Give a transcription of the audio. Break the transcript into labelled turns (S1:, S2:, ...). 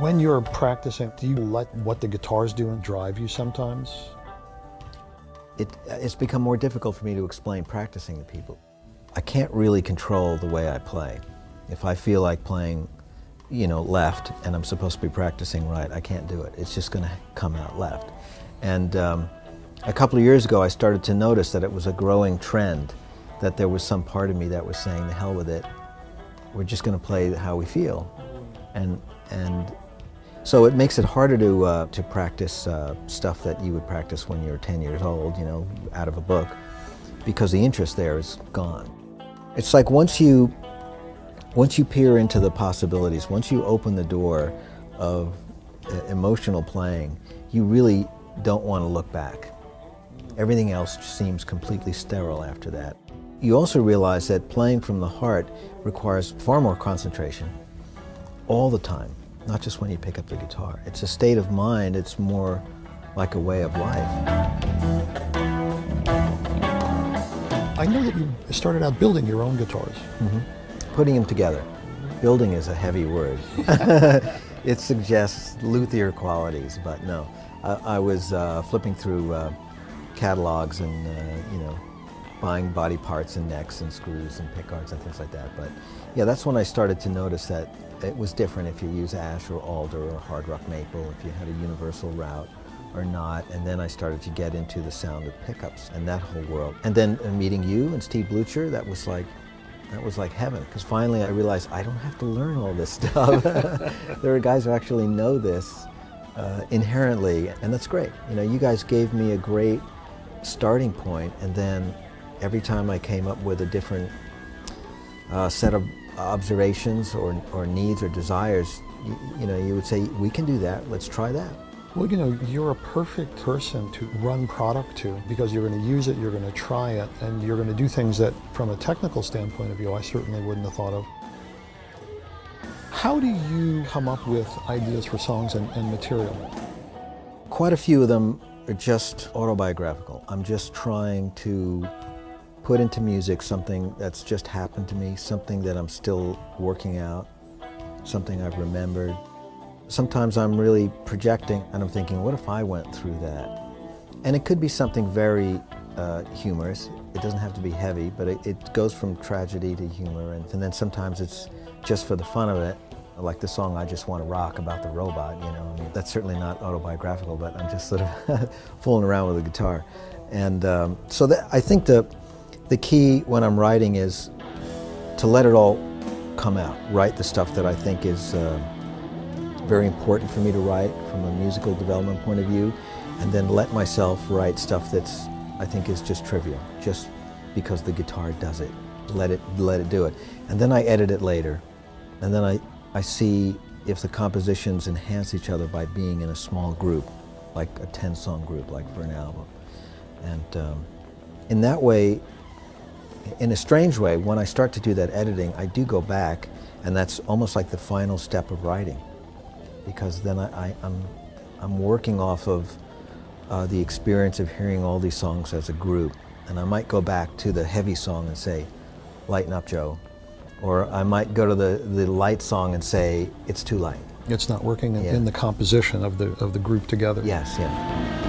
S1: When you're practicing, do you let what the guitar's doing drive you sometimes?
S2: It's become more difficult for me to explain practicing to people. I can't really control the way I play. If I feel like playing, you know, left and I'm supposed to be practicing right, I can't do it. It's just going to come out left. And a couple of years ago I started to notice that it was a growing trend, that there was some part of me that was saying, the hell with it, we're just going to play how we feel. And so it makes it harder to practice stuff that you would practice when you're 10 years old, you know, out of a book, because the interest there is gone. It's like once you peer into the possibilities, once you open the door of emotional playing, you really don't want to look back. Everything else seems completely sterile after that. You also realize that playing from the heart requires far more concentration all the time, not just when you pick up the guitar. It's a state of mind, it's more like a way of life.
S1: I know that you started out building your own guitars.
S2: Mm-hmm. Putting them together. Building is a heavy word. It suggests luthier qualities, but no. I was flipping through catalogs and, you know, buying body parts and necks and screws and pickguards and things like that. But yeah, that's when I started to notice that it was different if you use ash or alder or hard rock maple, if you had a universal route or not. And then I started to get into the sound of pickups and that whole world. And then meeting you and Steve Blucher, that was like heaven, because finally I realized I don't have to learn all this stuff. There are guys who actually know this inherently, and that's great. You know, you guys gave me a great starting point, and then every time I came up with a different set of observations or needs or desires, you know, you would say, we can do that, let's try that.
S1: Well, you know, you're a perfect person to run product to, because you're going to use it, you're going to try it, and you're going to do things that, from a technical standpoint of view, I certainly wouldn't have thought of. How do you come up with ideas for songs and material?
S2: Quite a few of them are just autobiographical. I'm just trying to put into music something that's just happened to me, something that I'm still working out, something I've remembered. Sometimes I'm really projecting and I'm thinking, what if I went through that? And it could be something very humorous. It doesn't have to be heavy, but it goes from tragedy to humor. And then sometimes it's just for the fun of it, like the song I Just Want to Rock about the robot, you know. I mean, that's certainly not autobiographical, but I'm just sort of fooling around with the guitar. And so I think the key when I'm writing is to let it all come out, write the stuff that I think is very important for me to write from a musical development point of view, and then let myself write stuff that's I think is just trivial, just because the guitar does it. Let it do it. And then I edit it later. And then I see if the compositions enhance each other by being in a small group, like a 10-song group, like for an album. And in that way, in a strange way, when I start to do that editing, I do go back, and that's almost like the final step of writing, because then I'm working off of the experience of hearing all these songs as a group, and I might go back to the heavy song and say, lighten up, Joe, or I might go to the light song and say, it's too light.
S1: It's not working in the composition of the group together.
S2: Yes, yeah.